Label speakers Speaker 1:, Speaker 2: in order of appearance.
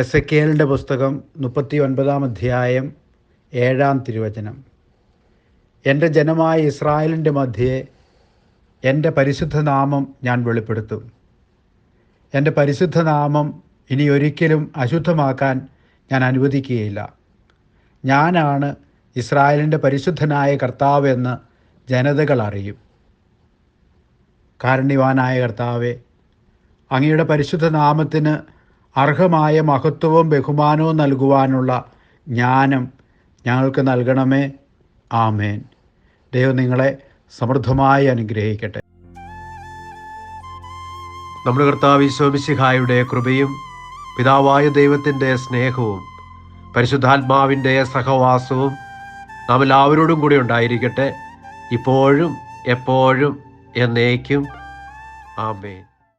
Speaker 1: എസെക്കിയേലിൻ്റെ പുസ്തകം 39 അധ്യായം 7 തിരുവചനം. എൻ്റെ ജനമായ ഇസ്രായേലിൻ്റെ മധ്യേ എൻ്റെ പരിശുദ്ധനാമം ഞാൻ വെളിപ്പെടുത്തും. എൻ്റെ പരിശുദ്ധനാമം ഇനി ഒരിക്കലും അശുദ്ധമാക്കാൻ ഞാൻ അനുവദിക്കുകയില്ല. ഞാനാണ് ഇസ്രായേലിൻ്റെ പരിശുദ്ധനായ കർത്താവ് എന്ന് ജനതകൾ അറിയും. കാരുണ്യവാനായ കർത്താവേ, അങ്ങയുടെ പരിശുദ്ധനാമത്തിന് അർഹമായ മഹത്വവും ബഹുമാനവും നൽകുവാനുള്ള ജ്ഞാനം ഞങ്ങൾക്ക് നൽകണമേ. ആമേൻ. ദൈവം നിങ്ങളെ സമൃദ്ധമായി അനുഗ്രഹിക്കട്ടെ. നമ്മുടെ കർത്താവ് ഈശോ മിശിഹായുടെ കൃപയും പിതാവായ ദൈവത്തിൻ്റെ സ്നേഹവും പരിശുദ്ധാത്മാവിൻ്റെ സഹവാസവും നാം എല്ലാവരോടും കൂടി ഉണ്ടായിരിക്കട്ടെ, ഇപ്പോഴും എപ്പോഴും എന്നേക്കും. ആമേൻ.